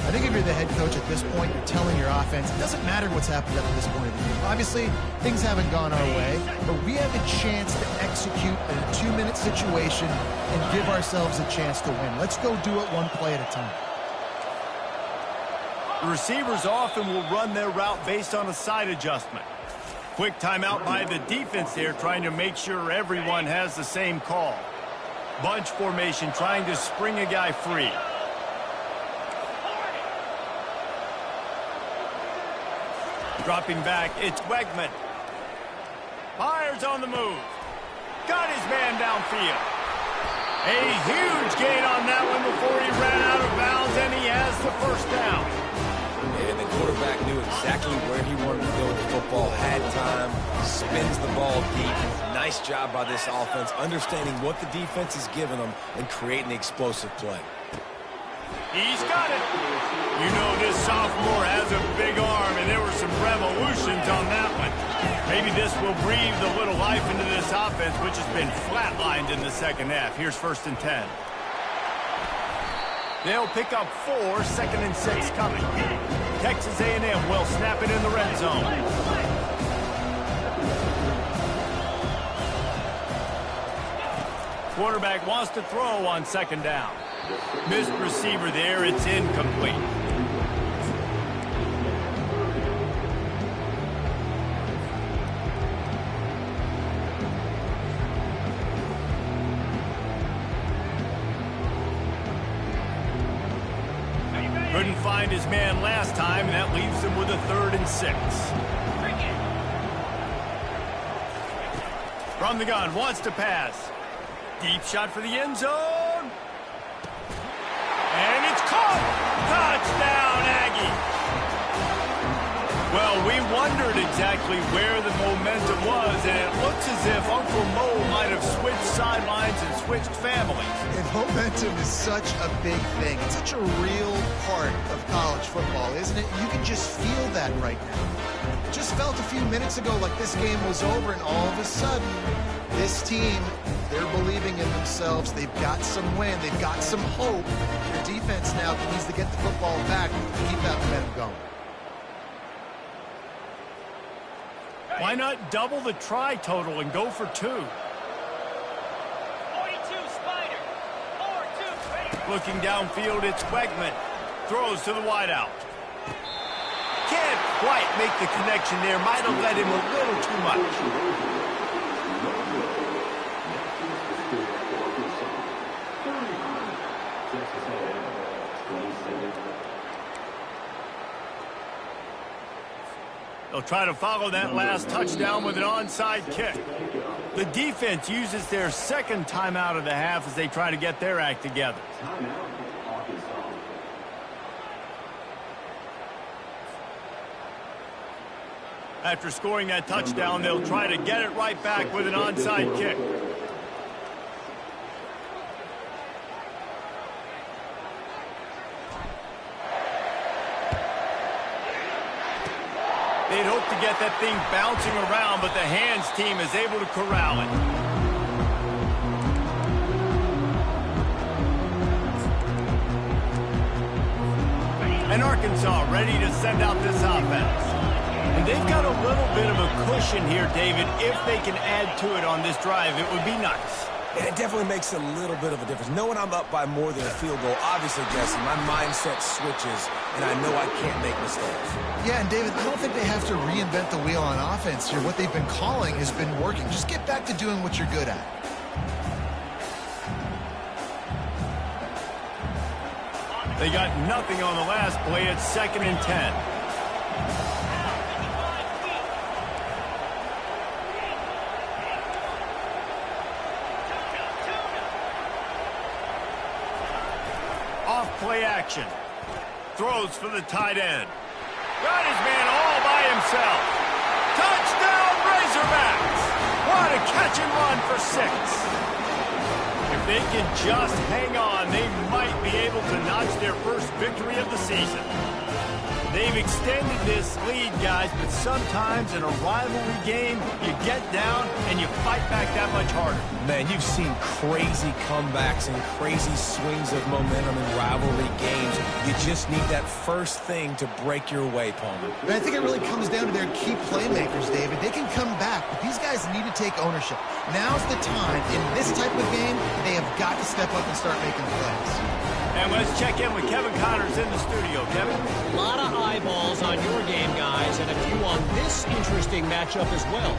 C: I think if you're the head coach at this point, you're telling your offense, it doesn't matter what's happened up to this point of the game. Obviously, things haven't gone our way, but we have a chance to execute in a 2-minute situation and give ourselves a chance to win. Let's go do it one play at a time.
A: The receivers often will run their route based on a side adjustment. Quick timeout by the defense there, trying to make sure everyone has the same call. Bunch formation, trying to spring a guy free. Dropping back, it's Wegman. Fires on the move. Got his man downfield. A huge gain on that one before he ran out of bounds, and he has the first down.
B: And the quarterback knew exactly where he wanted to go with the football, had time, spins the ball deep. Nice job by this offense, understanding what the defense is giving them and creating the explosive play.
A: He's got it. You know this sophomore has a big arm, and there were some revolutions on that one. Maybe this will breathe a little life into this offense, which has been flatlined in the second half. Here's 1st and 10. They'll pick up 4, 2nd and 6 coming. Texas A&M will snap it in the red zone. Quarterback wants to throw on 2nd down. Missed receiver there, it's incomplete. Couldn't find his man last time, and that leaves him with a 3rd and 6. From the gun, wants to pass. Deep shot for the end zone. And it's caught! Touchdown, Aggie! Well, we wondered exactly where the momentum was, and it looks as if Uncle Mo might have switched sidelines and switched families.
C: And momentum is such a big thing. It's such a real part of college football, isn't it? You can just feel that right now. It just felt a few minutes ago like this game was over, and all of a sudden, this team, they're believing in themselves. They've got some wind. They've got some hope. Their defense now needs to get the football back and keep that momentum going.
A: Why not double the try total and go for 2?
E: 42, Spider. 4-2, ready.
A: Looking downfield, it's Wegman. Throws to the wideout. Can't quite make the connection there. Might have let him a little too much. They'll try to follow that last touchdown with an onside kick. The defense uses their second timeout of the half as they try to get their act together. After scoring that touchdown, they'll try to get it right back with an onside kick. They'd hope to get that thing bouncing around, but the hands team is able to corral it. And Arkansas ready to send out this offense. And they've got a little bit of a cushion here, David. If they can add to it on this drive, it would be nice.
B: And it definitely makes a little bit of a difference. Knowing I'm up by more than a field goal, obviously, Jesse, my mindset switches, and I know I can't make mistakes.
C: Yeah, and David, I don't think they have to reinvent the wheel on offense here. What they've been calling has been working. Just get back to doing what you're good at.
A: They got nothing on the last play. It's 2nd and 10. Play action. Throws for the tight end. Got his man all by himself. Touchdown, Razorbacks! What a catch and run for 6. If they can just hang on, they might be able to notch their first victory of the season. They've extended this lead, guys, but sometimes in a rivalry game, you get down and you fight back that much harder.
B: Man, you've seen crazy comebacks and crazy swings of momentum in rivalry games. You just need that first thing to break your way, Palmer.
C: But I think it really comes down to their key playmakers, David. They can come back, but these guys need to take ownership. Now's the time. In this type of game, they have got to step up and start making plays.
A: And let's check in with Kevin Connors in the studio. Kevin?
D: A lot of eyeballs on your game, guys, and a few on this interesting matchup as well.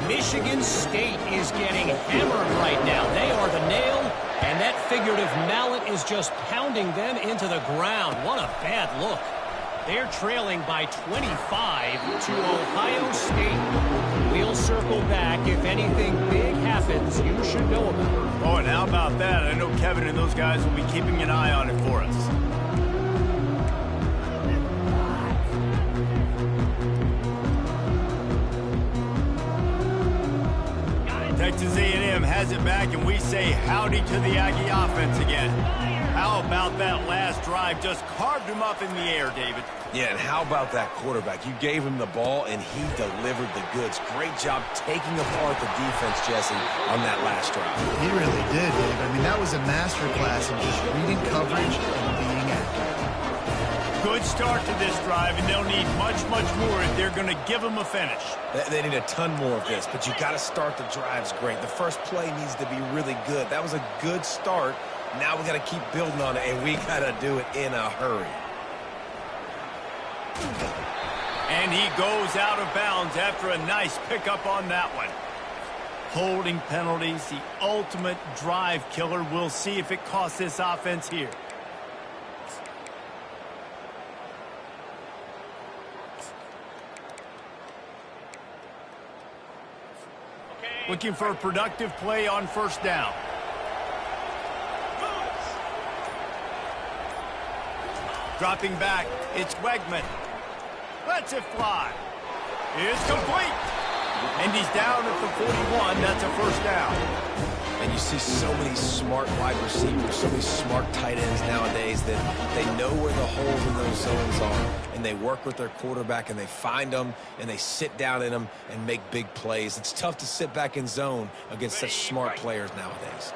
D: Michigan State is getting hammered right now. They are the nail, and that figurative mallet is just pounding them into the ground. What a bad look. They're trailing by 25 to Ohio State. We'll circle back. If anything big happens, you should know about it.
A: Oh, and how about that? I know Kevin and those guys will be keeping an eye on it for us. Texas A&M has it back, and we say howdy to the Aggie offense again. How about that last drive? Just carved him up in the air, David.
B: Yeah, and how about that quarterback? You gave him the ball, and he delivered the goods. Great job taking apart the defense, Jesse, on that last drive.
C: He really did, Dave. I mean, that was a masterclass in just reading coverage and being accurate.
A: Good start to this drive, and they'll need much, much more if they're going to give them a finish.
B: They need a ton more of this, but you got to start the drives great. The first play needs to be really good. That was a good start. Now we got to keep building on it, and we got to do it in a hurry.
A: And he goes out of bounds after a nice pickup on that one. Holding penalties, the ultimate drive killer. We'll see if it costs this offense here. Looking for a productive play on first down. Dropping back, it's Wegman. Lets it fly. is complete. And he's down at the 41. That's a first down.
B: And you see so many smart wide receivers, so many smart tight ends nowadays that they know where the holes in those zones are, and they work with their quarterback, and they find them, and they sit down in them and make big plays. It's tough to sit back in zone against such smart players nowadays.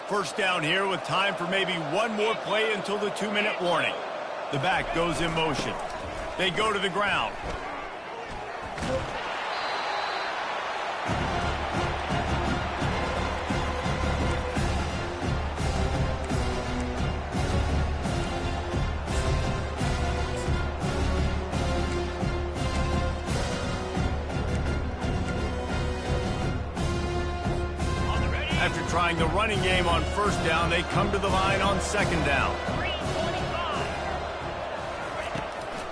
A: First down here with time for maybe one more play until the 2-minute warning. The back goes in motion. They go to the ground. After trying the running game on first down, they come to the line on second down.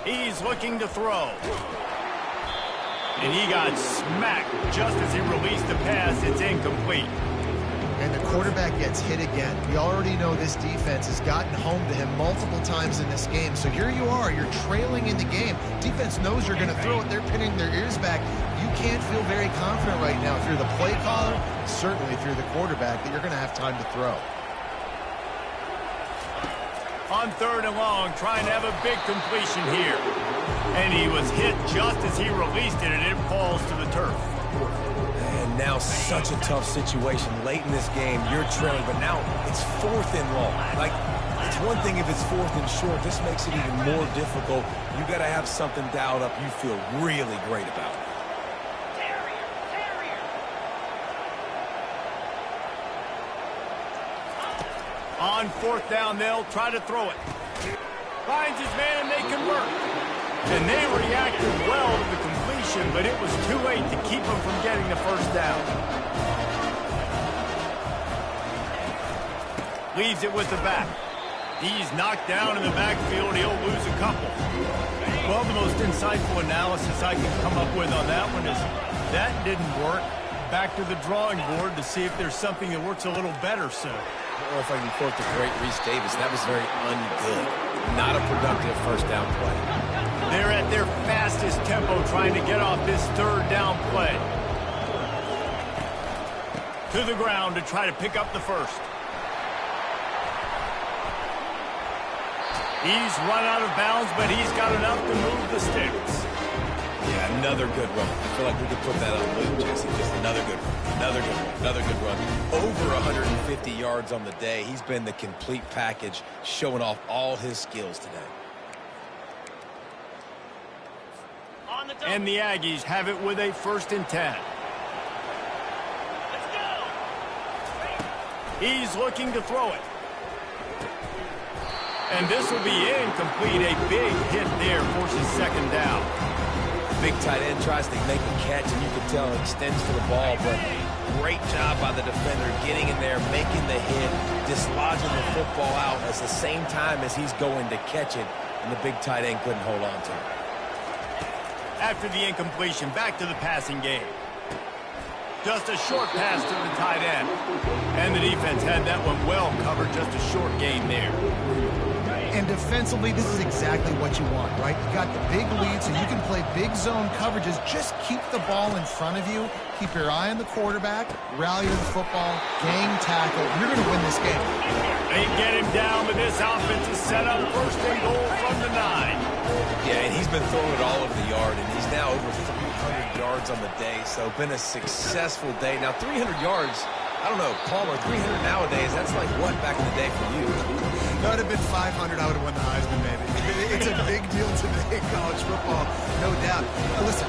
A: He's looking to throw. And he got smacked just as he released the pass. It's incomplete.
C: And the quarterback gets hit again. We already know this defense has gotten home to him multiple times in this game. So here you are, you're trailing in the game. Defense knows you're going to throw it. They're pinning their ears back. You can't feel very confident right now through the play caller, certainly through the quarterback, that you're going to have time to throw.
A: On third and long, trying to have a big completion here. And he was hit just as he released it, and it falls to the turf.
B: And now such a tough situation late in this game. You're trailing, but now it's fourth and long. Like, it's one thing if it's fourth and short. This makes it even more difficult. You got to have something dialed up you feel really great about.
A: On fourth down, they'll try to throw it. Finds his man, and they convert. And they reacted well to the completion, but it was too late to keep them from getting the first down. Leaves it with the back. He's knocked down in the backfield. He'll lose a couple. Well, the most insightful analysis I can come up with on that one is that didn't work. Back to the drawing board to see if there's something that works a little better, sir.
B: I don't know if I can quote the great Reese Davis. That was very ungood. Not a productive first down play.
A: They're at their fastest tempo trying to get off this third down play. To the ground to try to pick up the first. He's run out of bounds, but he's got enough to move the sticks.
B: Yeah, another good run. I feel like we could put that on loop, Jesse. Just another good run. Another good run. Another good run. Over 150 yards on the day. He's been the complete package, showing off all his skills today.
A: And the Aggies have it with a 1st and 10.
E: Let's go.
A: He's looking to throw it. And this will be incomplete. A big hit there forces second down.
B: Big tight end tries to make a catch, and you can tell it extends to the ball, but great job by the defender getting in there, making the hit, dislodging the football out at the same time as he's going to catch it, and the big tight end couldn't hold on to it.
A: After the incompletion, back to the passing game. Just a short pass to the tight end. And the defense had that one well covered, just a short gain there.
C: And defensively, this is exactly what you want, right? You got the big lead, so you can play big zone coverages. Just keep the ball in front of you. Keep your eye on the quarterback. Rally to the football. Gang tackle. You're going to win this game.
A: They get him down, but this offense is set up 1st and goal from the 9.
B: Yeah, and he's been throwing it all over the yard, and he's now over 300 yards on the day, so been a successful day. Now, 300 yards, I don't know, Palmer, 300 nowadays, that's like what back in the day for you?
C: That would have been 500. I would have won the Heisman, maybe. It's a big deal today in college football, no doubt. Listen,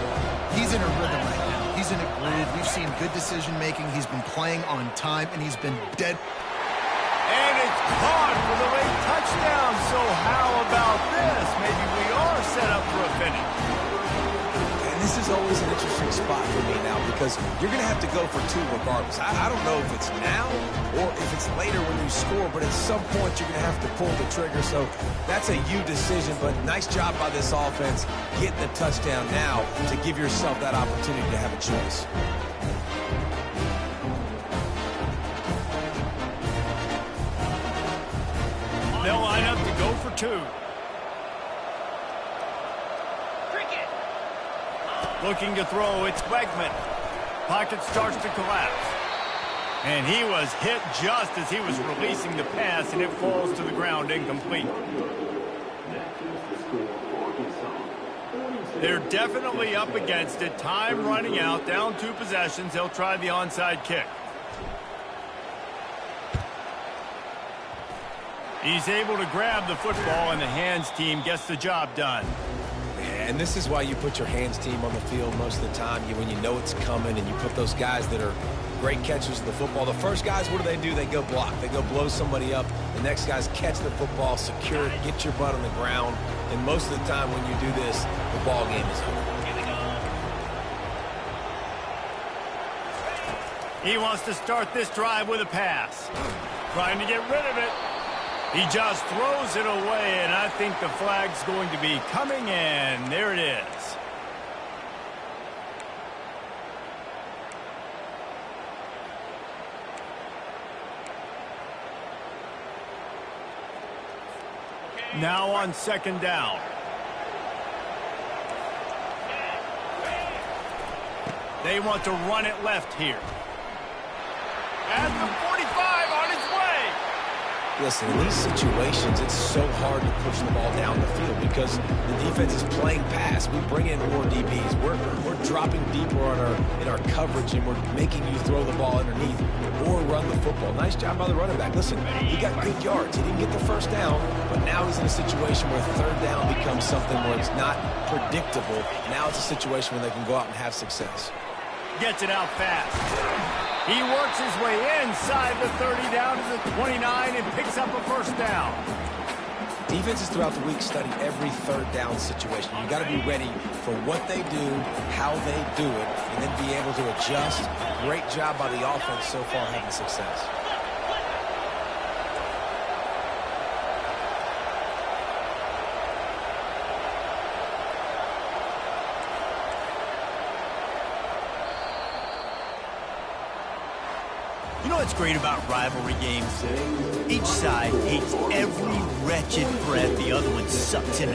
C: he's in a rhythm right now. He's in a groove. We've seen good decision-making. He's been playing on time, and he's been dead.
A: And it's caught for the late touchdown. So how about this? Maybe we are set up for a finish.
B: And this is always an interesting spot for me now because you're going to have to go for 2 regardless. I don't know if it's now or if it's later when you score, but at some point you're going to have to pull the trigger. So that's a you decision, but nice job by this offense getting the touchdown now to give yourself that opportunity to have a choice.
A: They'll line up to go for 2.
E: Cricket.
A: Looking to throw, it's Wegman. Pocket starts to collapse. And he was hit just as he was releasing the pass, and it falls to the ground incomplete. They're definitely up against it. Time running out, down 2 possessions. They'll try the onside kick. He's able to grab the football, and the hands team gets the job done.
B: And this is why you put your hands team on the field most of the time. When you know it's coming, and you put those guys that are great catchers of the football. The first guys, what do? They go block. They go blow somebody up. The next guys catch the football, secure it, get your butt on the ground. And most of the time when you do this, the ball game is over.
A: He wants to start this drive with a pass. Trying to get rid of it. He just throws it away, and I think the flag's going to be coming in. There it is. Now on 2nd down. They want to run it left here. At the 45 on its way.
B: Listen, in these situations, it's so hard to push the ball down the field because the defense is playing pass. We bring in more DBs. We're dropping deeper in our coverage, and we're making you throw the ball underneath or run the football. Nice job by the running back. Listen, he got good yards. He didn't get the first down, but now he's in a situation where 3rd down becomes something where it's not predictable. Now it's a situation where they can go out and have success.
A: Gets it out fast. He works his way inside the 30 down to the 29 and picks up a 1st down.
B: Defenses throughout the week study every 3rd down situation. You got to be ready for what they do, how they do it, and then be able to adjust. Great job by the offense so far having success.
A: You know what's great about rivalry games? Each side hates every wretched breath the other one sucks into